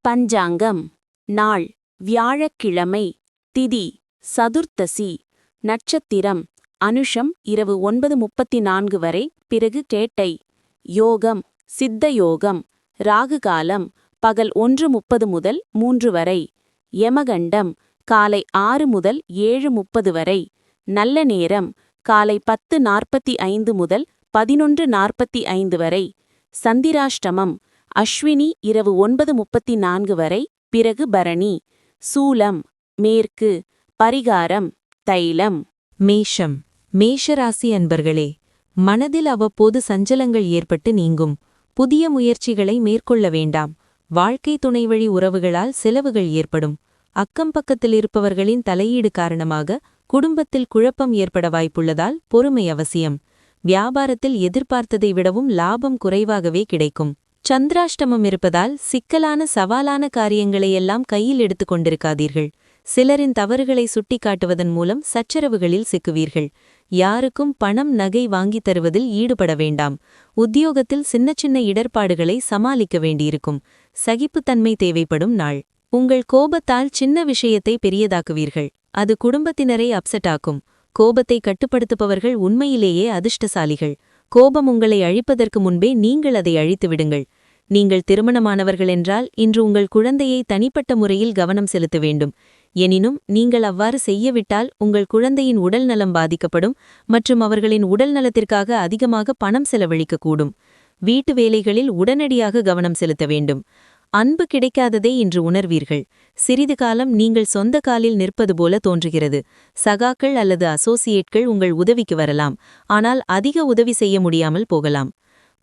பஞ்சாங்கம். நாள் வியாழக்கிழமை. திதி சதுர்த்தசி. நட்சத்திரம் அனுஷம் இரவு 9:34 வரை, பிறகு கேட்டை. யோகம் சித்த யோகம். ராகுகாலம் பகல் 1:30 முதல் 3 வரை. யமகண்டம் காலை 6 முதல் 7:30 வரை. நல்ல நேரம் காலை 10:45 முதல் 11:45 வரை. சந்திராஷ்டமம் அஸ்வினி இரவு 9:34 வரை, பிறகு பரணி. சூலம் மேற்கு. பரிகாரம் தைலம். மேஷம். மேஷராசி அன்பர்களே, மனதில் அவ்வப்போது சஞ்சலங்கள் ஏற்பட்டு நீங்கும். புதிய முயற்சிகளை மேற்கொள்ள வேண்டாம். வாழ்க்கை துணைவழி உறவுகளால் செலவுகள் ஏற்படும். அக்கம் பக்கத்தில் இருப்பவர்களின் தலையீடு காரணமாக குடும்பத்தில் குழப்பம் ஏற்பட வாய்ப்புள்ளதால் பொறுமை அவசியம். வியாபாரத்தில் எதிர்பார்த்ததை விடவும் லாபம் குறைவாகவே கிடைக்கும். சந்திராஷ்டமம் இருப்பதால் சிக்கலான சவாலான காரியங்களையெல்லாம் கையில் எடுத்துக் கொண்டிருக்காதீர்கள். சிலரின் தவறுகளை சுட்டிக்காட்டுவதன் மூலம் சச்சரவுகளில் சிக்குவீர்கள். யாருக்கும் பணம் நகை வாங்கித் தருவதில் ஈடுபட வேண்டாம். உத்தியோகத்தில் சின்ன சின்ன இடர்பாடுகளை சமாளிக்க வேண்டியிருக்கும். சகிப்புத்தன்மை தேவைப்படும் நாள். உங்கள் கோபத்தால் சின்ன விஷயத்தை பெரியதாக்குவீர்கள். அது குடும்பத்தினரை அப்செட்டாக்கும். கோபத்தை கட்டுப்படுத்துபவர்கள் உண்மையிலேயே அதிர்ஷ்டசாலிகள். கோபம் உங்களை அழிப்பதற்கு முன்பே நீங்கள் அதை அழித்து விடுங்கள். நீங்கள் திருமணமானவர்கள் என்றால் இன்று உங்கள் குழந்தையை தனிப்பட்ட முறையில் கவனம் செலுத்த வேண்டும். எனினும் நீங்கள் அவ்வாறு செய்யவிட்டால் உங்கள் குழந்தையின் உடல் நலம் பாதிக்கப்படும் மற்றும் அவர்களின் உடல் நலத்திற்காக அதிகமாக பணம் செலவழிக்கக்கூடும். வீட்டு வேலைகளில் உடனடியாக கவனம் செலுத்த வேண்டும். அன்பு கிடைக்காததை இன்று உணர்வீர்கள். சிறிது காலம் நீங்கள் சொந்த காலில் நிற்பது போல தோன்றுகிறது. சகாக்கள் அல்லது அசோசியேட்கள் உங்கள் உதவிக்கு வரலாம், ஆனால் அதிக உதவி செய்ய முடியாமல் போகலாம்.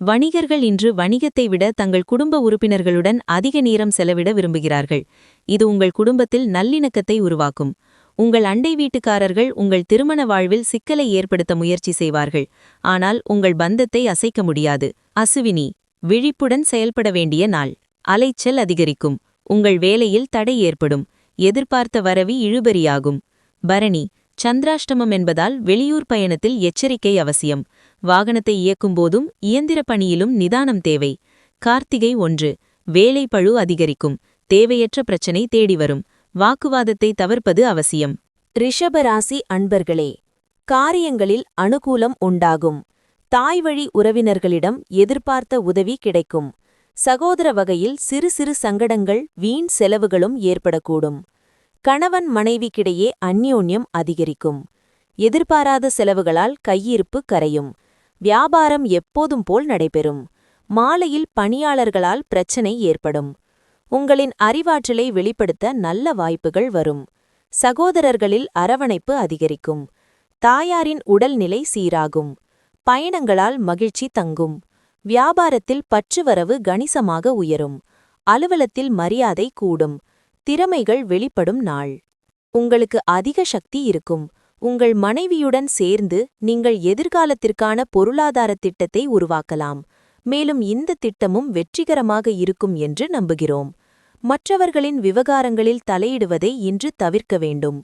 வணிகர்கள் இன்று வணிகத்தை விட தங்கள் குடும்ப உறுப்பினர்களுடன் அதிக நேரம் செலவிட விரும்புகிறார்கள். இது உங்கள் குடும்பத்தில் நல்லிணக்கத்தை உருவாக்கும். உங்கள் அண்டை வீட்டுக்காரர்கள் உங்கள் திருமண வாழ்வில் சிக்கலை ஏற்படுத்த முயற்சி செய்வார்கள், ஆனால் உங்கள் பந்தத்தை அசைக்க முடியாது. அசுவினி. விழிப்புடன் செயல்பட வேண்டிய நாள். அலைச்சல் அதிகரிக்கும். உங்கள் வேலையில் தடை ஏற்படும். எதிர்பார்த்த வரவி இழுபறியாகும். பரணி. சந்திராஷ்டமம் என்பதால் வெளியூர் பயணத்தில் எச்சரிக்கை அவசியம். வாகனத்தை இயக்கும்போதும் இயந்திர பணியிலும் நிதானம் தேவை. கார்த்திகை 1. வேலை பழு அதிகரிக்கும். தேவையற்ற பிரச்சனை தேடி வரும். வாக்குவாதத்தை தவிர்ப்பது அவசியம். ரிஷபராசி அன்பர்களே, காரியங்களில் அனுகூலம் உண்டாகும். தாய்வழி உறவினர்களிடம் எதிர்பார்த்த உதவி கிடைக்கும். சகோதர வகையில் சிறு சிறு சங்கடங்கள், வீண் செலவுகளும் ஏற்படக்கூடும். கணவன் மனைவிக்கிடையே அந்யோன்யம் அதிகரிக்கும். எதிர்பாராத செலவுகளால் கையிருப்பு கரையும். வியாபாரம் எப்போதும் போல் நடைபெறும். மாலையில் பணியாளர்களால் பிரச்சனை ஏற்படும். உங்களின் அறிவாற்றலை வெளிப்படுத்த நல்ல வாய்ப்புகள் வரும். சகோதரர்களில் அரவணைப்பு அதிகரிக்கும். தாயாரின் உடல்நிலை சீராகும். பயணங்களால் மகிழ்ச்சி தங்கும். வியாபாரத்தில் பற்றுவரவு கணிசமாக உயரும். அலுவலத்தில் மரியாதை கூடும். திறமைகள் வெளிப்படும் நாள். உங்களுக்கு அதிக சக்தி இருக்கும். உங்கள் மனைவியுடன் சேர்ந்து நீங்கள் எதிர்காலத்திற்கான பொருளாதார திட்டத்தை உருவாக்கலாம். மேலும் இந்த திட்டமும் வெற்றிகரமாக இருக்கும் என்று நம்புகிறோம். மற்றவர்களின் விவகாரங்களில் தலையிடுவதை இன்று தவிர்க்க வேண்டும்.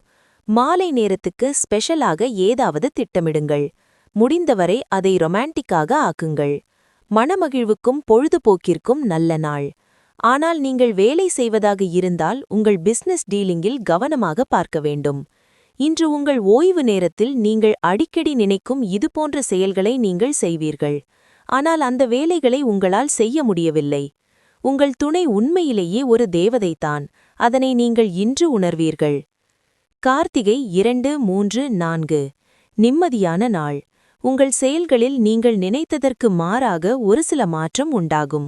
மாலை நேரத்துக்கு ஸ்பெஷலாக ஏதாவது திட்டமிடுங்கள். முடிந்தவரை அதை ரொமான்டிக்காக ஆக்குங்கள். மனமகிழ்வுக்கும் பொழுதுபோக்கிற்கும் நல்ல நாள். ஆனால் நீங்கள் வேலை செய்வதாக இருந்தால் உங்கள் பிசினஸ் டீலிங்கில் கவனமாக பார்க்க வேண்டும். இன்று உங்கள் ஓய்வு நேரத்தில் நீங்கள் அடிக்கடி நினைக்கும் இதுபோன்ற செயல்களை நீங்கள் செய்வீர்கள். ஆனால் அந்த வேலைகளை உங்களால் செய்ய முடியவில்லை. உங்கள் துணை உண்மையிலேயே ஒரு தேவதைதான். அதனை நீங்கள் இன்று உணர்வீர்கள். கார்த்திகை 2, 3, 4. நிம்மதியான நாள். உங்கள் செயல்களில் நீங்கள் நினைத்ததற்கு மாறாக ஒரு சில மாற்றம் உண்டாகும்.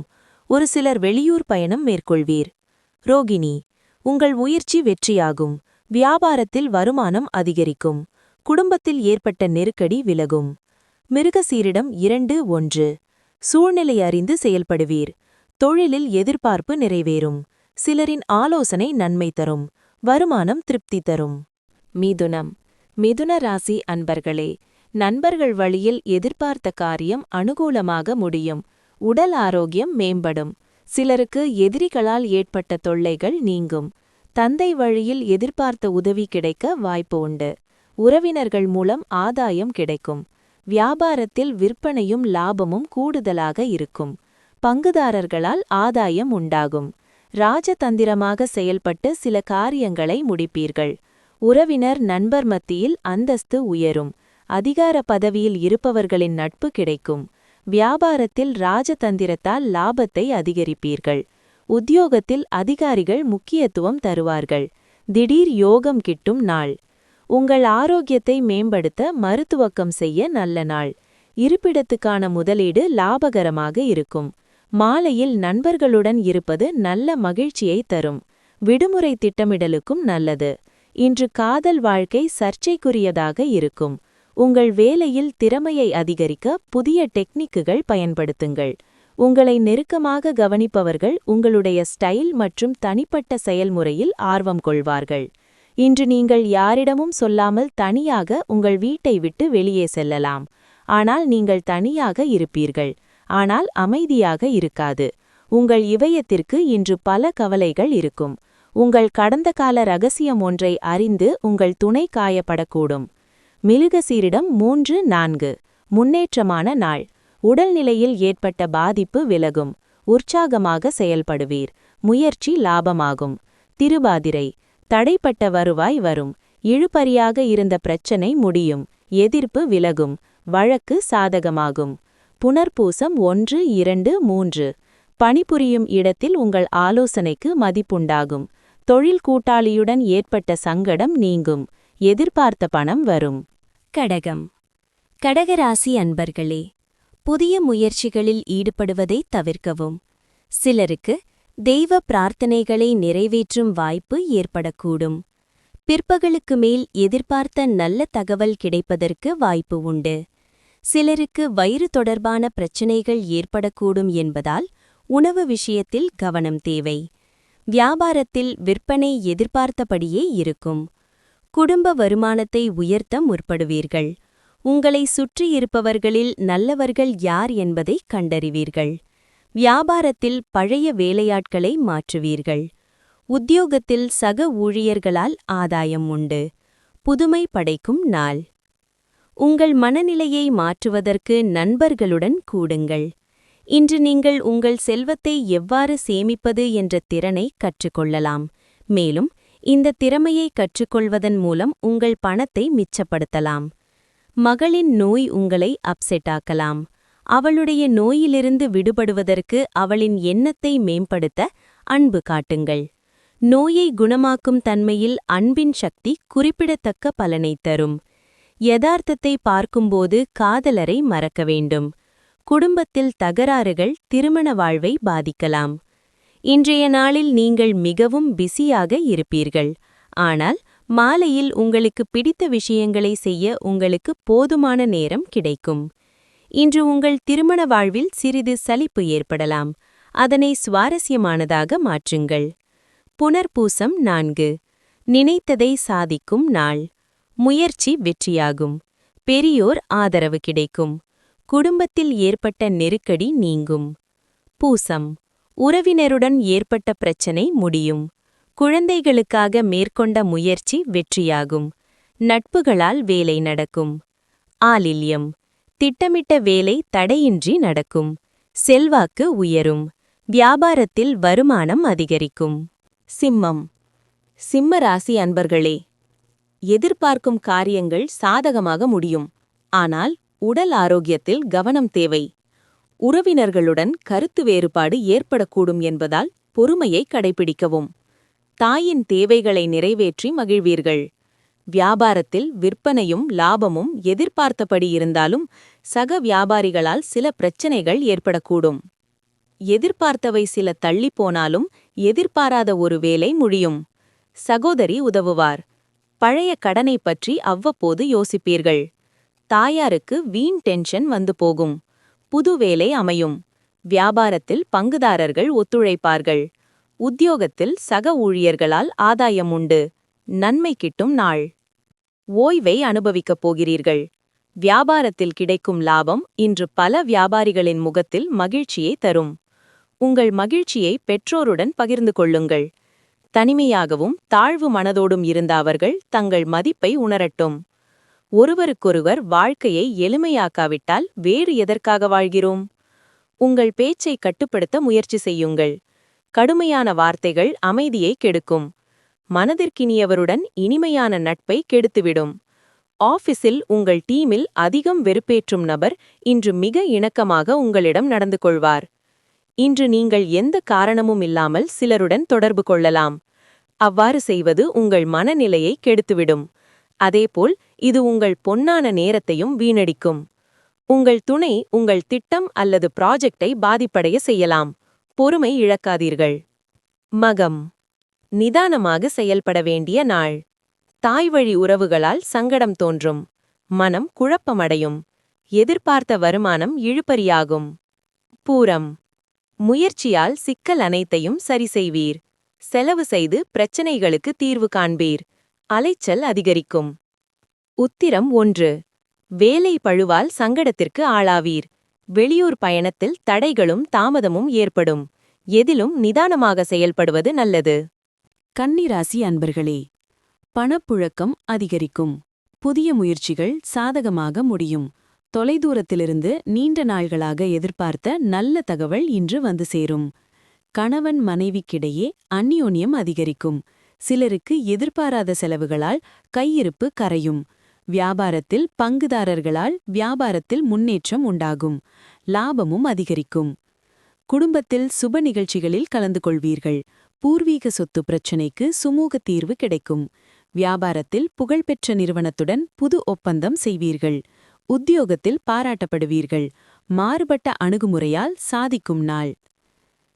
ஒரு சிலர் வெளியூர் பயணம் மேற்கொள்வீர். ரோகிணி. உங்கள் முயற்சி வெற்றியாகும். வியாபாரத்தில் வருமானம் அதிகரிக்கும். குடும்பத்தில் ஏற்பட்ட நெருக்கடி விலகும். மிருகசீரிடம் 2, 1. சூழ்நிலை அறிந்து செயல்படுவீர். தொழிலில் எதிர்பார்ப்பு நிறைவேறும். சிலரின் ஆலோசனை நன்மை தரும். வருமானம் திருப்தி தரும். மிதுனம். மிதுன ராசி அன்பர்களே, நண்பர்கள் வழியில் எதிர்பார்த்த காரியம் அனுகூலமாக முடியும். உடல் ஆரோக்கியம் மேம்படும். சிலருக்கு எதிரிகளால் ஏற்பட்ட தொல்லைகள் நீங்கும். தந்தை வழியில் எதிர்பார்த்த உதவி கிடைக்க வாய்ப்பு உண்டு. உறவினர்கள் மூலம் ஆதாயம் கிடைக்கும். வியாபாரத்தில் விற்பனையும் லாபமும் கூடுதலாக இருக்கும். பங்குதாரர்களால் ஆதாயம் உண்டாகும். ராஜதந்திரமாக செயல்பட்டு சில காரியங்களை முடிப்பீர்கள். உறவினர் நண்பர் மத்தியில் அந்தஸ்து உயரும். அதிகார பதவியில் இருப்பவர்களின் நட்பு கிடைக்கும். வியாபாரத்தில் ராஜதந்திரத்தால் லாபத்தை அதிகரிப்பீர்கள். உத்தியோகத்தில் அதிகாரிகள் முக்கியத்துவம் தருவார்கள். திடீர் யோகம் கிட்டும் நாள். உங்கள் ஆரோக்கியத்தை மேம்படுத்த மருத்துவக்கம் செய்ய நல்ல நாள். இருப்பிடத்துக்கான முதலீடு லாபகரமாக இருக்கும். மாலையில் நண்பர்களுடன் இருப்பது நல்ல மகிழ்ச்சியை தரும். விடுமுறை திட்டமிடலுக்கும் நல்லது. இன்று காதல் வாழ்க்கை சர்ச்சைக்குரியதாக இருக்கும். உங்கள் வேலையில் திறமையை அதிகரிக்க புதிய டெக்னிக்குகள் பயன்படுத்துங்கள். உங்களை நெருக்கமாக கவனிப்பவர்கள் உங்களுடைய ஸ்டைல் மற்றும் தனிப்பட்ட செயல்முறையில் ஆர்வம் கொள்வார்கள். இன்று நீங்கள் யாரிடமும் சொல்லாமல் தனியாக உங்கள் வீட்டை விட்டு வெளியே செல்லலாம். ஆனால் நீங்கள் தனியாக இருப்பீர்கள். ஆனால் அமைதியாக இருக்காது. உங்கள் இதயத்திற்கு இன்று பல கவலைகள் இருக்கும். உங்கள் கடந்த கால ரகசியம் ஒன்றை அறிந்து உங்கள் துணை காயப்படக்கூடும். மிருகசீரிடம் 3-4 முன்னேற்றமான நாள். உடல்நிலையில் ஏற்பட்ட பாதிப்பு விலகும். உற்சாகமாக செயல்படுவீர். முயற்சி லாபமாகும். திருவாதிரை தடைப்பட்ட வருவாய் வரும். இழுபறியாக இருந்த பிரச்சனை முடியும். எதிர்ப்பு விலகும். வழக்கு சாதகமாகும். புனர்பூசம் 1-2-3 பணிபுரியும் இடத்தில் உங்கள் ஆலோசனைக்கு மதிப்புண்டாகும். தொழில் கூட்டாளியுடன் ஏற்பட்ட சங்கடம் நீங்கும். எதிர்பார்த்த பணம் வரும். கடகம். கடகராசி அன்பர்களே, புதிய முயற்சிகளில் ஈடுபடுவதை தவிர்க்கவும். சிலருக்கு தெய்வ பிரார்த்தனைகளை நிறைவேற்றும் வாய்ப்பு ஏற்படக்கூடும். பிற்பகலுக்கு மேல் எதிர்பார்த்த நல்ல தகவல் கிடைப்பதற்கு வாய்ப்பு உண்டு. சிலருக்கு வயிறு தொடர்பான பிரச்சினைகள் ஏற்படக்கூடும் என்பதால் உணவு விஷயத்தில் கவனம் தேவை. வியாபாரத்தில் விற்பனை எதிர்பார்த்தபடியே இருக்கும். குடும்ப வருமானத்தை உயர்த்த முற்படுவீர்கள். உங்களை சுற்றியிருப்பவர்களில் நல்லவர்கள் யார் என்பதை கண்டறிவீர்கள். வியாபாரத்தில் பழைய வேலையாட்களை மாற்றுவீர்கள். உத்தியோகத்தில் சக ஊழியர்களால் ஆதாயம் உண்டு. புதுமை படைக்கும் நாள். உங்கள் மனநிலையை மாற்றுவதற்கு நண்பர்களுடன் கூடுங்கள். இன்று நீங்கள் உங்கள் செல்வத்தை எவ்வாறு சேமிப்பது என்ற திறனை கற்றுக்கொள்ளலாம். மேலும் இந்த திறமையை கற்றுக்கொள்வதன் மூலம் உங்கள் பணத்தை மிச்சப்படுத்தலாம். மகளின் நோய் உங்களை அப்செட்டாக்கலாம். அவளுடைய நோயிலிருந்து விடுபடுவதற்கு அவளின் எண்ணத்தை மேம்படுத்த அன்பு காட்டுங்கள். நோயை குணமாக்கும் தன்மையில் அன்பின் சக்தி குறிப்பிடத்தக்க பலனை தரும். யதார்த்தத்தை பார்க்கும்போது காதலரை மறக்க வேண்டும். குடும்பத்தில் தகராறுகள் திருமண வாழ்வை பாதிக்கலாம். இன்றைய நாளில் நீங்கள் மிகவும் பிஸியாக இருப்பீர்கள். ஆனால் மாலையில் உங்களுக்கு பிடித்த விஷயங்களை செய்ய உங்களுக்கு போதுமான நேரம் கிடைக்கும். இன்று உங்கள் திருமண வாழ்வில் சிறிது சலிப்பு ஏற்படலாம். அதனை சுவாரஸ்யமானதாக மாற்றுங்கள். புனர்பூசம் 4 நினைத்ததை சாதிக்கும் நாள். முயற்சி வெற்றியாகும். பெரியோர் ஆதரவு கிடைக்கும். குடும்பத்தில் ஏற்பட்ட நெருக்கடி நீங்கும். பூசம் உறவினருடன் ஏற்பட்ட பிரச்சனை முடியும். குழந்தைகளுக்காக மேற்கொண்ட முயற்சி வெற்றியாகும். நட்புகளால் வேலை நடக்கும். ஆலில்யம் திட்டமிட்ட வேலை தடையின்றி நடக்கும். செல்வாக்கு உயரும். வியாபாரத்தில் வருமானம் அதிகரிக்கும். சிம்மம். சிம்ம ராசி அன்பர்களே, எதிர்பார்க்கும் காரியங்கள் சாதகமாக முடியும். ஆனால் உடல் ஆரோக்கியத்தில் கவனம் தேவை. உறவினர்களுடன் கருத்து வேறுபாடு ஏற்படக்கூடும் என்பதால் பொறுமையை கடைபிடிக்கவும். தாயின் தேவைகளை நிறைவேற்றி மகிழ்வீர்கள். வியாபாரத்தில் விற்பனையும் லாபமும் எதிர்பார்த்தபடி இருந்தாலும் சக வியாபாரிகளால் சில பிரச்சனைகள் ஏற்படக்கூடும். எதிர்பார்த்தவை சில தள்ளிப்போனாலும் எதிர்பாராத ஒரு வேலை முடியும். சகோதரி உதவுவார். பழைய கடனை பற்றி அவ்வப்போது யோசிப்பீர்கள். தாயாருக்கு வீண் டென்ஷன் வந்து போகும். புது வேலை அமையும். வியாபாரத்தில் பங்குதாரர்கள் ஒத்துழைப்பார்கள். உத்தியோகத்தில் சக ஊழியர்களால் ஆதாயம் உண்டு. நன்மை கிட்டும் நாள். ஓய்வை அனுபவிக்கப் போகிறீர்கள். வியாபாரத்தில் கிடைக்கும் லாபம் இன்று பல வியாபாரிகளின் முகத்தில் மகிழ்ச்சியை தரும். உங்கள் மகிழ்ச்சியை பெற்றோருடன் பகிர்ந்து கொள்ளுங்கள். தனிமையாகவும் தாழ்வு மனதோடும் இருந்த அவர்கள் தங்கள் மதிப்பை உணரட்டும். ஒருவருக்கொருவர் வாழ்க்கையை எளிமையாக்காவிட்டால் வேறு எதற்காக வாழ்கிறோம்? உங்கள் பேச்சை கட்டுப்படுத்த முயற்சி செய்யுங்கள். கடுமையான வார்த்தைகள் அமைதியை கெடுக்கும். மனதிற்கினியவருடன் இனிமையான நட்பை கெடுத்துவிடும். ஆஃபீஸில் உங்கள் டீமில் அதிகம் வெறுப்பேற்றும் நபர் இன்று மிக இணக்கமாக உங்களிடம் நடந்து கொள்வார். இன்று நீங்கள் எந்த காரணமும் இல்லாமல் சிலருடன் தொடர்பு கொள்ளலாம். அவ்வாறு செய்வது உங்கள் மனநிலையை கெடுத்துவிடும். அதேபோல் இது உங்கள் பொன்னான நேரத்தையும் வீணடிக்கும். உங்கள் துணை உங்கள் திட்டம் அல்லது ப்ராஜெக்டை பாதிப்படைய செய்யலாம். பொறுமை இழக்காதீர்கள். மகம், நிதானமாக செயல்பட வேண்டிய நாள். தாய்வழி உறவுகளால் சங்கடம் தோன்றும். மனம் குழப்பமடையும். எதிர்பார்த்த வருமானம் இழுபறியாகும். பூரம், முயற்சியால் சிக்கல் அனைத்தையும் சரி செய்வீர். செலவு செய்து பிரச்சனைகளுக்கு தீர்வு காண்பீர். அலைச்சல் அதிகரிக்கும். உத்திரம் 1, வேலை பழுவால் சங்கடத்திற்கு ஆளாவீர். வெளியூர் பயணத்தில் தடைகளும் தாமதமும் ஏற்படும். எதிலும் நிதானமாக செயல்படுவது நல்லது. கன்னிராசி அன்பர்களே, பணப்புழக்கம் அதிகரிக்கும். புதிய முயற்சிகள் சாதகமாக முடியும். தொலைதூரத்திலிருந்து நீண்ட நாள்களாக எதிர்பார்த்த நல்ல தகவல் இன்று வந்து சேரும். கணவன் மனைவிக்கிடையே அந்யோன்யம் அதிகரிக்கும். சிலருக்கு எதிர்பாராத செலவுகளால் கையிருப்பு கரையும். வியாபாரத்தில் பங்குதாரர்களால் வியாபாரத்தில் முன்னேற்றம் உண்டாகும். லாபமும் அதிகரிக்கும். குடும்பத்தில் சுப நிகழ்ச்சிகளில் கலந்து கொள்வீர்கள். பூர்வீக சொத்து பிரச்சினைக்கு சுமூக தீர்வு கிடைக்கும். வியாபாரத்தில் புகழ்பெற்ற நிறுவனத்துடன் புது ஒப்பந்தம் செய்வீர்கள். உத்தியோகத்தில் பாராட்டப்படுவீர்கள். மாறுபட்ட அணுகுமுறையால் சாதிக்கும் நாள்.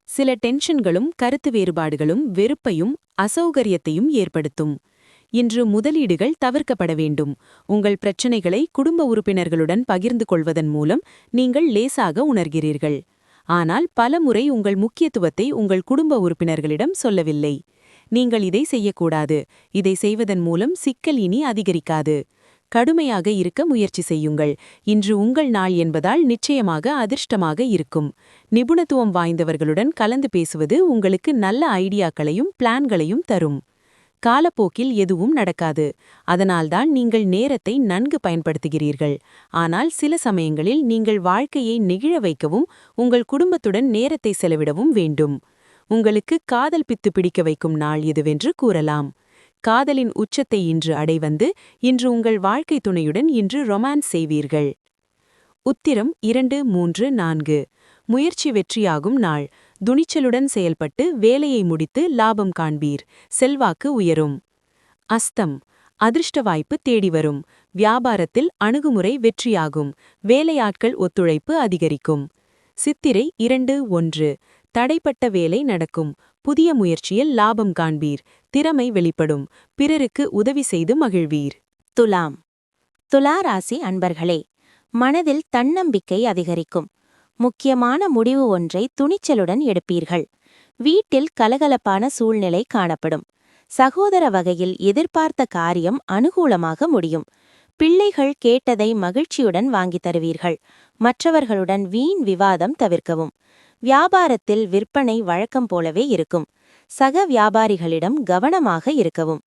சில டென்ஷன்களும் கருத்து வேறுபாடுகளும் வெறுப்பையும் அசௌகரியத்தையும் ஏற்படுத்தும். இன்று முதலீடுகள் தவிர்க்கப்பட வேண்டும். உங்கள் பிரச்சினைகளை குடும்ப உறுப்பினர்களுடன் பகிர்ந்து கொள்வதன் மூலம் நீங்கள் லேசாக உணர்கிறீர்கள். ஆனால் பலமுறை உங்கள் முக்கியத்துவத்தை உங்கள் குடும்ப உறுப்பினர்களிடம் சொல்லவில்லை. நீங்கள் இதை செய்யக்கூடாது, இதை செய்வதன் மூலம் சிக்கல் இனி அதிகரிக்காது. கடுமையாக இருக்க முயற்சி செய்யுங்கள். இன்று உங்கள் நாள் என்பதால் நிச்சயமாக அதிர்ஷ்டமாக இருக்கும். நிபுணத்துவம் வாய்ந்தவர்களுடன் கலந்து பேசுவது உங்களுக்கு நல்ல ஐடியாக்களையும் பிளான்களையும் தரும். காலப்போக்கில் எதுவும் நடக்காது. அதனால்தான் நீங்கள் நேரத்தை நன்கு பயன்படுத்துகிறீர்கள். ஆனால் சில சமயங்களில் நீங்கள் வாழ்க்கையை நெகிழ வைக்கவும் உங்கள் குடும்பத்துடன் நேரத்தை செலவிடவும் வேண்டும். உங்களுக்கு காதல் பித்து பிடிக்க வைக்கும் நாள் இதுவென்று கூறலாம். காதலின் உச்சத்தை இன்று அடைவந்து இன்று உங்கள் வாழ்க்கை துணையுடன் இன்று ரொமான்ஸ் செய்வீர்கள். உத்திரம் 2, 3, 4, முயற்சி வெற்றியாகும் நாள். துணிச்சலுடன் செயல்பட்டு வேலையை முடித்து லாபம் காண்பீர். செல்வாக்கு உயரும். அஸ்தம், அதிர்ஷ்ட வாய்ப்பு தேடி வரும். வியாபாரத்தில் அணுகுமுறை வெற்றியாகும். வேலையாட்கள் ஒத்துழைப்பு அதிகரிக்கும். சித்திரை 2, 1, தடைப்பட்ட வேலை நடக்கும். புதிய முயற்சியில் லாபம் காண்பீர். திறமை வெளிப்படும். பிறருக்கு உதவி செய்து மகிழ்வீர். துலாம், துலா ராசி அன்பர்களே, மனதில் தன்னம்பிக்கை அதிகரிக்கும். முக்கியமான முடிவு ஒன்றை துணிச்சலுடன் எடுப்பீர்கள். வீட்டில் கலகலப்பான சூழ்நிலை காணப்படும். சகோதர வகையில் எதிர்பார்த்த காரியம் அனுகூலமாக முடியும். பிள்ளைகள் கேட்டதை மகிழ்ச்சியுடன் வாங்கித் தருவீர்கள். மற்றவர்களுடன் வீண் விவாதம் தவிர்க்கவும். வியாபாரத்தில் விற்பனை வழக்கம் போலவே இருக்கும். சக வியாபாரிகளிடம் கவனமாக இருக்கவும்.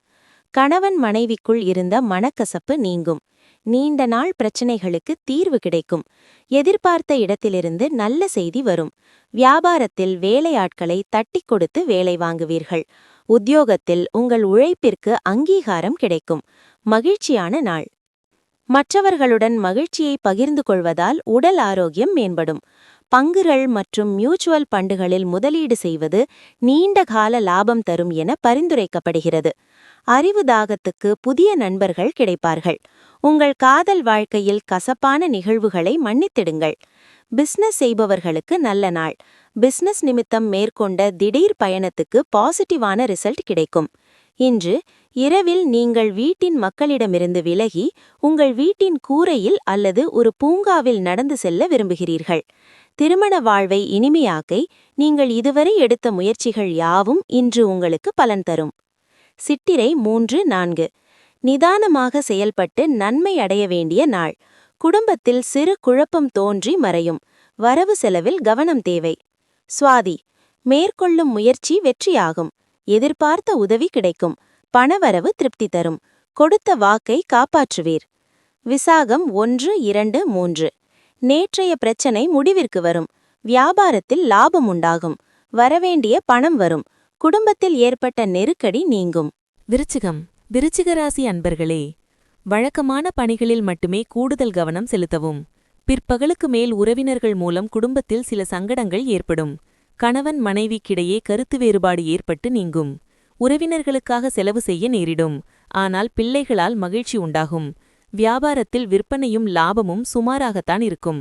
கணவன் மனைவிக்குள் இருந்த மனக்கசப்பு நீங்கும். நீண்ட நாள் பிரச்சினைகளுக்கு தீர்வு கிடைக்கும். எதிர்பார்த்த இடத்திலிருந்து நல்ல செய்தி வரும். வியாபாரத்தில் வேலையாட்களை தட்டிக் கொடுத்து வேலை வாங்குவீர்கள். உத்தியோகத்தில் உங்கள் உழைப்பிற்கு அங்கீகாரம் கிடைக்கும். மகிழ்ச்சியான நாள். மற்றவர்களுடன் மகிழ்ச்சியை பகிர்ந்து கொள்வதால் உடல் ஆரோக்கியம் மேம்படும். பங்குகள் மற்றும் மியூச்சுவல் ஃபண்டுகளில் முதலீடு செய்வது நீண்ட கால லாபம் தரும் என பரிந்துரைக்கப்படுகிறது. அறிவு தாகத்துக்கு புதிய நண்பர்கள் கிடைப்பார்கள். உங்கள் காதல் வாழ்க்கையில் கசப்பான நிகழ்வுகளை மன்னித்திடுங்கள். பிசினஸ் செய்பவர்களுக்கு நல்ல நாள். பிசினஸ் நிமித்தம் மேற்கொண்ட திடீர் பயணத்துக்கு பாசிட்டிவான ரிசல்ட் கிடைக்கும். இன்று இரவில் நீங்கள் வீட்டின் மக்களிடமிருந்து விலகி உங்கள் வீட்டின் கூரையில் அல்லது ஒரு பூங்காவில் நடந்து செல்ல விரும்புகிறீர்கள். திருமண வாழ்வை இனிமையாக்கை நீங்கள் இதுவரை எடுத்த முயற்சிகள் யாவும் இன்று உங்களுக்கு பலன் தரும். சித்திரை 3, 4, நிதானமாக செயல்பட்டு நன்மை அடைய வேண்டிய நாள். குடும்பத்தில் சிறு குழப்பம் தோன்றி மறையும். வரவு செலவில் கவனம் தேவை. சுவாதி, மேற்கொள்ளும் முயற்சி வெற்றியாகும். எதிர்பார்த்த உதவி கிடைக்கும். பணவரவு திருப்தி தரும். கொடுத்த வாக்கை காப்பாற்றுவீர். விசாகம் 1, 2, 3, நேற்றைய பிரச்சனை முடிவிற்கு வரும். வியாபாரத்தில் லாபம் உண்டாகும். வரவேண்டிய பணம் வரும். குடும்பத்தில் ஏற்பட்ட நெருக்கடி நீங்கும். விருச்சிகம். விருச்சிக ராசி அன்பர்களே, வழக்கமான பணிகளில் மட்டுமே கூடுதல் கவனம் செலுத்தவும். பிற்பகலுக்கு மேல் உறவினர்கள் மூலம் குடும்பத்தில் சில சங்கடங்கள் ஏற்படும். கணவன் மனைவிக்கிடையே கருத்து வேறுபாடு ஏற்பட்டு நீங்கும். உறவினர்களுக்காக செலவு செய்ய நேரிடும். ஆனால் பிள்ளைகளால் மகிழ்ச்சி உண்டாகும். வியாபாரத்தில் விற்பனையும் லாபமும் சுமாராகத்தான் இருக்கும்.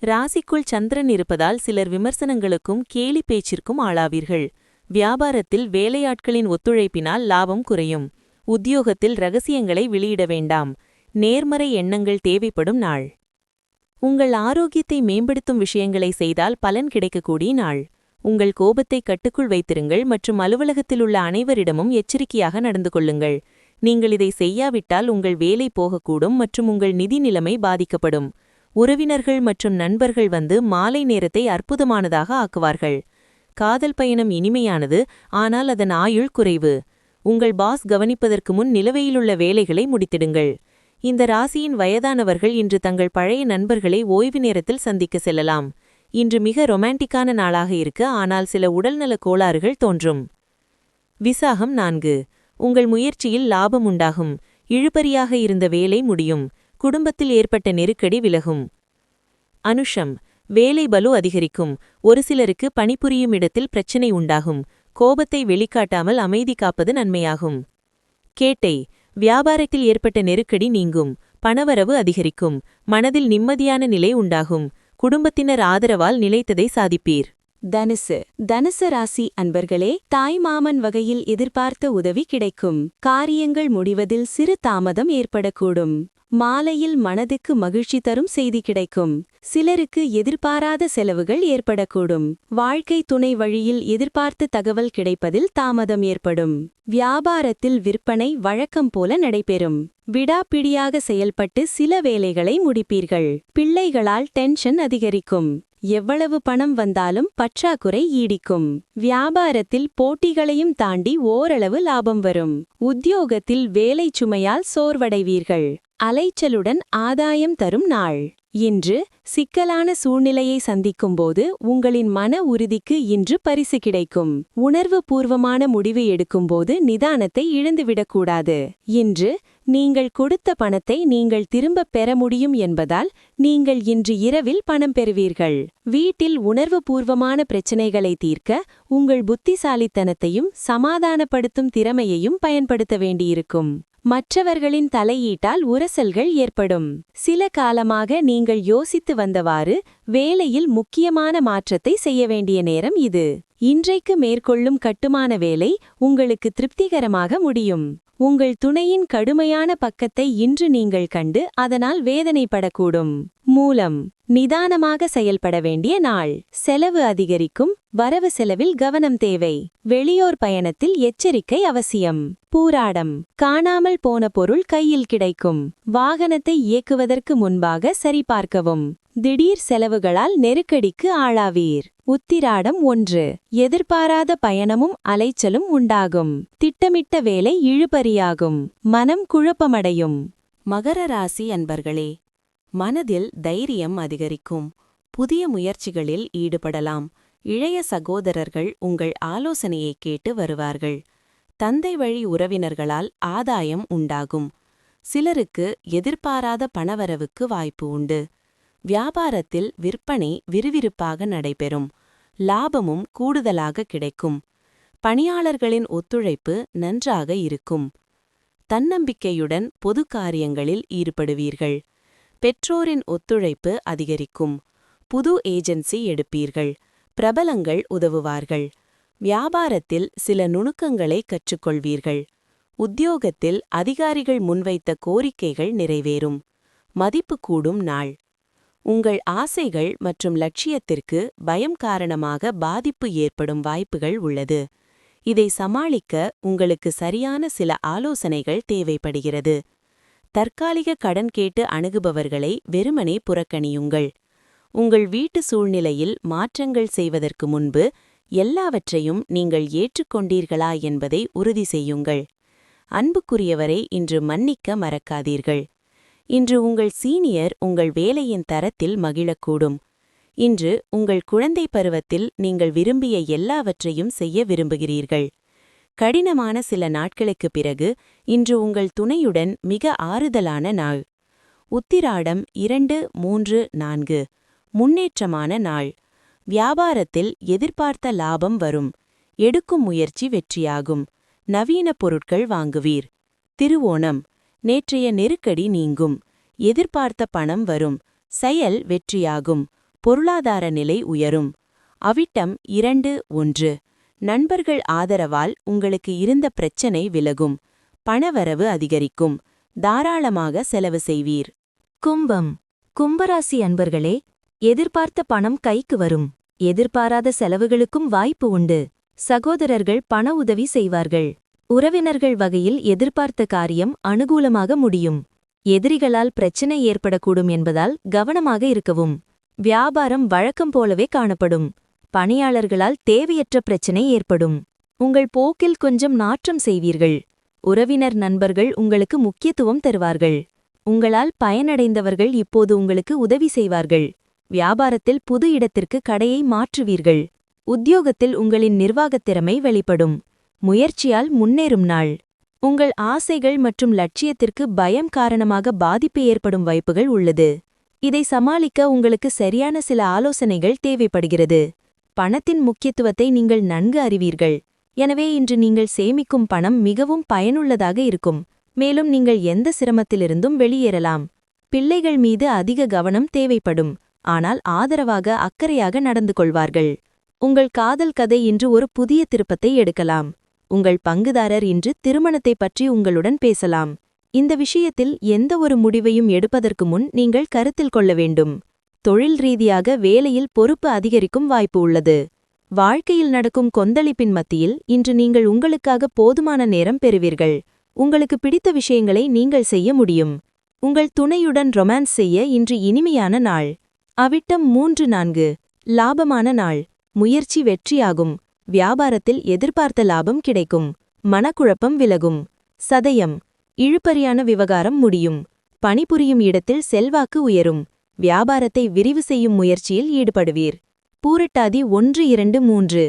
ராசிக்குள் சந்திரன் இருப்பதால் சிலர் விமர்சனங்களுக்கும் கேலி பேச்சிற்கும் ஆளாவீர்கள். வியாபாரத்தில் வேலையாட்களின் ஒத்துழைப்பினால் லாபம் குறையும். உத்தியோகத்தில் ரகசியங்களை வெளியிட வேண்டாம். நேர்மறை எண்ணங்கள் தேவைப்படும் நாள். உங்கள் ஆரோக்கியத்தை மேம்படுத்தும் விஷயங்களை செய்தால் பலன் கிடைக்கக்கூடிய நாள். உங்கள் கோபத்தை கட்டுக்குள் வைத்திருங்கள் மற்றும் அலுவலகத்திலுள்ள அனைவரிடமும் எச்சரிக்கையாக நடந்து கொள்ளுங்கள். நீங்கள் இதை செய்யாவிட்டால் உங்கள் வேலை போகக்கூடும் மற்றும் உங்கள் நிதி நிலைமை பாதிக்கப்படும். உறவினர்கள் மற்றும் நண்பர்கள் வந்து மாலை நேரத்தை அற்புதமானதாக ஆக்குவார்கள். காதல் பயணம் இனிமையானது, ஆனால் அதன் ஆயுள் குறைவு. உங்கள் பாஸ் கவனிப்பதற்கு முன் நிலுவையிலுள்ள வேலைகளை முடித்திடுங்கள். இந்த ராசியின் வயதானவர்கள் இன்று தங்கள் பழைய நண்பர்களை ஓய்வு நேரத்தில் சந்திக்க செல்லலாம். இன்று மிக ரொமான்டிக்கான நாளாக இருக்கு, ஆனால் சில உடல்நல கோளாறுகள் தோன்றும். விசாகம் 4. உங்கள் முயற்சியில் லாபம் உண்டாகும். இழுபறியாக இருந்த வேலை முடியும். குடும்பத்தில் ஏற்பட்ட நெருக்கடி விலகும். அனுஷம். வேலை பலு அதிகரிக்கும். ஒரு சிலருக்கு பணிபுரியும் இடத்தில் பிரச்சினை உண்டாகும். கோபத்தை வெளிக்காட்டாமல் அமைதி காப்பது நன்மையாகும். கேட்டை. வியாபாரத்தில் ஏற்பட்ட நெருக்கடி நீங்கும். பணவரவு அதிகரிக்கும். மனதில் நிம்மதியான நிலை உண்டாகும். குடும்பத்தினர் ஆதரவால் நிலைத்ததை சாதிப்பீர். தனுசு. தனுசு ராசி அன்பர்களே, தாய்மாமன் வகையில் எதிர்பார்த்த உதவி கிடைக்கும். காரியங்கள் முடிவதில் சிறு தாமதம் ஏற்படக்கூடும். மாலையில் மனதுக்கு மகிழ்ச்சி தரும் செய்தி கிடைக்கும். சிலருக்கு எதிர்பாராத செலவுகள் ஏற்படக்கூடும். வாழ்க்கை துணை வழியில் எதிர்பார்த்த தகவல் கிடைப்பதில் தாமதம் ஏற்படும். வியாபாரத்தில் விற்பனை வழக்கம் போல நடைபெறும். விடாப்பிடியாக செயல்பட்டு சில வேலைகளை முடிப்பீர்கள். பிள்ளைகளால் டென்ஷன் அதிகரிக்கும். எவ்வளவு பணம் வந்தாலும் பற்றாக்குறை ஈடிக்கும். வியாபாரத்தில் போட்டிகளையும் தாண்டி ஓரளவு லாபம் வரும். உத்தியோகத்தில் வேலை சுமையால் சோர்வடைவீர்கள். அலைச்சலுடன் ஆதாயம் தரும் நாள். இன்று சிக்கலான சூழ்நிலையை சந்திக்கும்போது உங்களின் மன உறுதிக்கு இன்று பரிசு கிடைக்கும். உணர்வு பூர்வமான முடிவு எடுக்கும்போது நிதானத்தை இழந்துவிடக்கூடாது. இன்று நீங்கள் கொடுத்த பணத்தை நீங்கள் திரும்பப் பெற முடியும் என்பதால் நீங்கள் இன்று இரவில் பணம் பெறுவீர்கள். வீட்டில் உணர்வுபூர்வமான பிரச்சினைகளை தீர்க்க உங்கள் புத்திசாலித்தனத்தையும் சமாதானப்படுத்தும் திறமையையும் பயன்படுத்த வேண்டியிருக்கும். மற்றவர்களின் தலையீட்டால் உரசல்கள் ஏற்படும். சில காலமாக நீங்கள் யோசித்து வந்தவாறு வேலையில் முக்கியமான மாற்றத்தை செய்ய வேண்டிய நேரம் இது. இன்றைக்கு மேற்கொள்ளும் கட்டுமான வேலை உங்களுக்கு திருப்திகரமாக முடியும். உங்கள் துணையின் கடுமையான பக்கத்தை இன்று நீங்கள் கண்டு அதனால் வேதனைப்படக்கூடும். மூலம். நிதானமாக செயல்பட வேண்டிய நாள். செலவு அதிகரிக்கும். வரவு செலவில் கவனம் தேவை. வெளியோர் பயணத்தில் எச்சரிக்கை அவசியம். பூராடம். காணாமல் போன பொருள் கையில் கிடைக்கும். வாகனத்தை இயக்குவதற்கு முன்பாக சரிபார்க்கவும். திடீர் செலவுகளால் நெருக்கடிக்கு ஆளாவீர். உத்திராடம் 1. எதிர்பாராத பயணமும் அலைச்சலும் உண்டாகும். திட்டமிட்ட வேலை இழுபறியாகும். மனம் குழப்பமடையும். மகர ராசி அன்பர்களே, மனதில் தைரியம் அதிகரிக்கும். புதிய முயற்சிகளில் ஈடுபடலாம். இளைய சகோதரர்கள் உங்கள் ஆலோசனையை கேட்டு வருவார்கள். தந்தை வழி உறவினர்களால் ஆதாயம் உண்டாகும். சிலருக்கு எதிர்பாராத பணவரவுக்கு வாய்ப்பு உண்டு. வியாபாரத்தில் விற்பனை விறுவிறுப்பாக நடைபெறும். லாபமும் கூடுதலாக கிடைக்கும். பணியாளர்களின் ஒத்துழைப்பு நன்றாக இருக்கும். தன்னம்பிக்கையுடன் பொது காரியங்களில் ஈடுபடுவீர்கள். பெற்றோரின் ஒத்துழைப்பு அதிகரிக்கும். புது ஏஜென்சி எடுப்பீர்கள். பிரபலங்கள் உதவுவார்கள். வியாபாரத்தில் சில நுணுக்கங்களை கற்றுக்கொள்வீர்கள். உத்தியோகத்தில் அதிகாரிகள் முன்வைத்த கோரிக்கைகள் நிறைவேறும். மதிப்பு கூடும் நாள். உங்கள் ஆசைகள் மற்றும் லட்சியத்திற்கு பயம் காரணமாக பாதிப்பு ஏற்படும் வாய்ப்புகள் உள்ளது. இதை சமாளிக்க உங்களுக்கு சரியான சில ஆலோசனைகள் தேவைப்படுகிறது. தற்காலிக கடன் கேட்டு அணுகுபவர்களை வெறுமனே புறக்கணியுங்கள். உங்கள் வீட்டு சூழ்நிலையில் மாற்றங்கள் செய்வதற்கு முன்பு எல்லாவற்றையும் நீங்கள் ஏற்றுக்கொண்டீர்களா என்பதை உறுதி செய்யுங்கள். அன்புக்குரியவரை இன்று மன்னிக்க மறக்காதீர்கள். இன்று உங்கள் சீனியர் உங்கள் வேலையின் தரத்தில் மகிழக்கூடும். இன்று உங்கள் குழந்தை பருவத்தில் நீங்கள் விரும்பிய எல்லாவற்றையும் செய்ய விரும்புகிறீர்கள். கடினமான சில நாட்களுக்குப் பிறகு இன்று உங்கள் துணையுடன் மிக ஆறுதலான நாள். உத்திராடம் 2, 3, 4 முன்னேற்றமான நாள். வியாபாரத்தில் எதிர்பார்த்த லாபம் வரும். எடுக்கும் முயற்சி வெற்றியாகும். நவீன பொருட்கள் வாங்குவீர். திருவோணம் நேற்றைய நெருக்கடி நீங்கும். எதிர்பார்த்த பணம் வரும். செயல் வெற்றியாகும். பொருளாதார நிலை உயரும். அவிட்டம் 2, 1 நண்பர்கள் ஆதரவால் உங்களுக்கு இருந்த பிரச்சனை விலகும். பணவரவு அதிகரிக்கும். தாராளமாக செலவு செய்வீர். கும்பம் கும்பராசி அன்பர்களே, எதிர்பார்த்த பணம் கைக்கு வரும். எதிர்பாராத செலவுகளுக்கும் வாய்ப்பு உண்டு. சகோதரர்கள் பண உதவி செய்வார்கள். உறவினர்கள் வகையில் எதிர்பார்த்த காரியம் அனுகூலமாக முடியும். எதிரிகளால் பிரச்சனை ஏற்படக்கூடும் என்பதால் கவனமாக இருக்கவும். வியாபாரம் வழக்கம் போலவே காணப்படும். பணியாளர்களால் தேவையற்ற பிரச்சனை ஏற்படும். உங்கள் போக்கில் கொஞ்சம் நாற்றம் செய்வீர்கள். உறவினர் நண்பர்கள் உங்களுக்கு முக்கியத்துவம் தருவார்கள். உங்களால் பயனடைந்தவர்கள் இப்போது உங்களுக்கு உதவி செய்வார்கள். வியாபாரத்தில் புது இடத்திற்கு கடையை மாற்றுவீர்கள். உத்தியோகத்தில் உங்களின் நிர்வாகத் திறமை வெளிப்படும். முயற்சியால் முன்னேறும் நாள். உங்கள் ஆசைகள் மற்றும் லட்சியத்திற்கு பயம் காரணமாக பாதிப்பு ஏற்படும் வாய்ப்புகள் உள்ளது. இதை சமாளிக்க உங்களுக்கு சரியான சில ஆலோசனைகள் தேவைப்படுகிறது. பணத்தின் முக்கியத்துவத்தை நீங்கள் நன்கு அறிவீர்கள். எனவே இன்று நீங்கள் சேமிக்கும் பணம் மிகவும் பயனுள்ளதாக இருக்கும். மேலும் நீங்கள் எந்த சிரமத்திலிருந்தும் வெளியேறலாம். பிள்ளைகள் மீது அதிக கவனம் தேவைப்படும். ஆனால் ஆதரவாக அக்கறையாக நடந்து கொள்வார்கள். உங்கள் காதல் கதை இன்று ஒரு புதிய திருப்பத்தை எடுக்கலாம். உங்கள் பங்குதாரர் இன்று திருமணத்தை பற்றி உங்களுடன் பேசலாம். இந்த விஷயத்தில் எந்த ஒரு முடிவையும் எடுப்பதற்கு முன் நீங்கள் கருத்தில் கொள்ள வேண்டும். தொழில் ரீதியாக வேலையில் பொறுப்பு அதிகரிக்கும் வாய்ப்பு உள்ளது. வாழ்க்கையில் நடக்கும் கொந்தளிப்பின் மத்தியில் இன்று நீங்கள் உங்களுக்காக போதுமான நேரம் பெறுவீர்கள். உங்களுக்கு பிடித்த விஷயங்களை நீங்கள் செய்ய முடியும். உங்கள் துணையுடன் ரொமான்ஸ் செய்ய இன்று இனிமையான நாள். அவிட்டம் 3, 4 லாபமான நாள். முயற்சி வெற்றியாகும். வியாபாரத்தில் எதிர்பார்த்த லாபம் கிடைக்கும். மனக்குழப்பம் விலகும். சதயம் இழுபறியான விவகாரம் முடியும். பணிபுரியும் இடத்தில் செல்வாக்கு உயரும். வியாபாரத்தை விரிவு செய்யும் முயற்சியில் ஈடுபடுவீர். பூரட்டாதி 1, 2, 3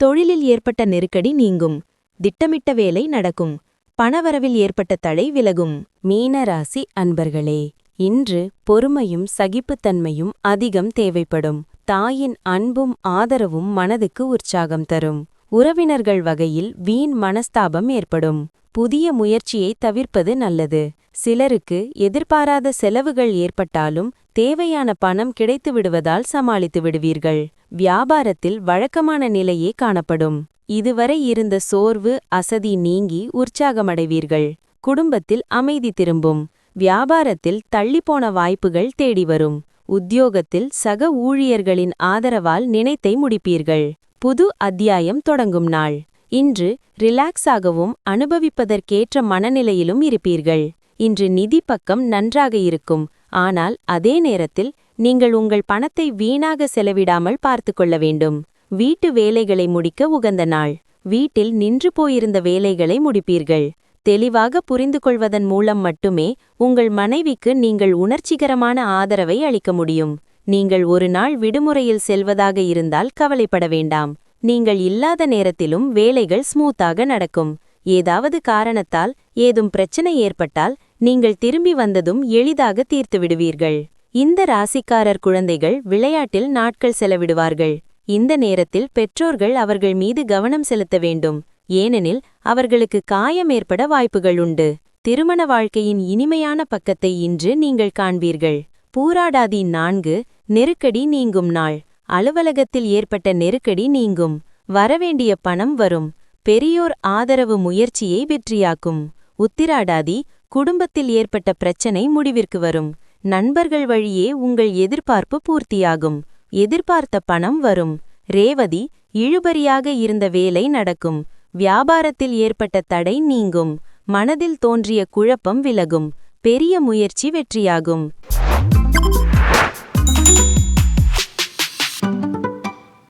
தொழிலில் ஏற்பட்ட நெருக்கடி நீங்கும். திட்டமிட்ட வேலை நடக்கும். பணவரவில் ஏற்பட்ட தடை விலகும். மீனராசி அன்பர்களே, இன்று பொறுமையும் சகிப்புத்தன்மையும் அதிகம் தேவைப்படும். தாயின் அன்பும் ஆதரவும் மனதுக்கு உற்சாகம் தரும். உறவினர்கள் வகையில் வீண் மனஸ்தாபம் ஏற்படும். புதிய முயற்சியை தவிர்ப்பது நல்லது. சிலருக்கு எதிர்பாராத செலவுகள் ஏற்பட்டாலும் தேவையான பணம் கிடைத்து விடுவதால் சமாளித்து விடுவீர்கள். வியாபாரத்தில் வழக்கமான நிலையே காணப்படும். இதுவரை இருந்த சோர்வு அசதி நீங்கி உற்சாகமடைவீர்கள். குடும்பத்தில் அமைதி திரும்பும். வியாபாரத்தில் தள்ளிப்போன வாய்ப்புகள் தேடி வரும். உத்தியோகத்தில் சக ஊழியர்களின் ஆதரவால் நினைத்தை முடிப்பீர்கள். புது அத்தியாயம் தொடங்கும் நாள். இன்று ரிலாக்ஸாகவும் அனுபவிப்பதற்கேற்ற மனநிலையிலும் இருப்பீர்கள். இன்று நிதி பக்கம் நன்றாக இருக்கும். ஆனால் அதே நேரத்தில் நீங்கள் உங்கள் பணத்தை வீணாக செலவிடாமல் பார்த்துக்கொள்ள வேண்டும். வீட்டு வேலைகளை முடிக்க உகந்த நாள். வீட்டில் நின்று போயிருந்த வேலைகளை முடிப்பீர்கள். தெளிவாக புரிந்து கொள்வதன் மூலம் மட்டுமே உங்கள் மனைவிக்கு நீங்கள் உணர்ச்சிகரமான ஆதரவை அளிக்க முடியும். நீங்கள் ஒரு நாள் விடுமுறையில் செல்வதாக இருந்தால் கவலைப்பட வேண்டாம். நீங்கள் இல்லாத நேரத்திலும் வேலைகள் ஸ்மூத்தாக நடக்கும். ஏதாவது காரணத்தால் ஏதும் பிரச்சனை ஏற்பட்டால் நீங்கள் திரும்பி வந்ததும் எளிதாக தீர்த்து விடுவீர்கள். இந்த ராசிக்காரர் குழந்தைகள் விளையாட்டில் நாட்கள் செலவிடுவார்கள். இந்த நேரத்தில் பெற்றோர்கள் அவர்கள் மீது கவனம் செலுத்த வேண்டும். ஏனெனில் அவர்களுக்கு காயம் ஏற்பட வாய்ப்புகள் உண்டு. திருமண வாழ்க்கையின் இனிமையான பக்கத்தை இன்று நீங்கள் காண்பீர்கள். பூராடாதி 4 நெருக்கடி நீங்கும் நாள். அலுவலகத்தில் ஏற்பட்ட நெருக்கடி நீங்கும். வரவேண்டிய பணம் வரும். பெரியோர் ஆதரவு முயற்சியை வெற்றியாக்கும். உத்திராடாதி குடும்பத்தில் ஏற்பட்ட பிரச்சனை முடிவிற்கு வரும். நண்பர்கள் வழியே உங்கள் எதிர்பார்ப்பு பூர்த்தியாகும். எதிர்பார்த்த பணம் வரும். ரேவதி இழுபறியாக இருந்த வேலை நடக்கும். வியாபாரத்தில் ஏற்பட்ட தடை நீங்கும். மனதில் தோன்றிய குழப்பம் விலகும். பெரிய முயற்சி வெற்றியாகும்.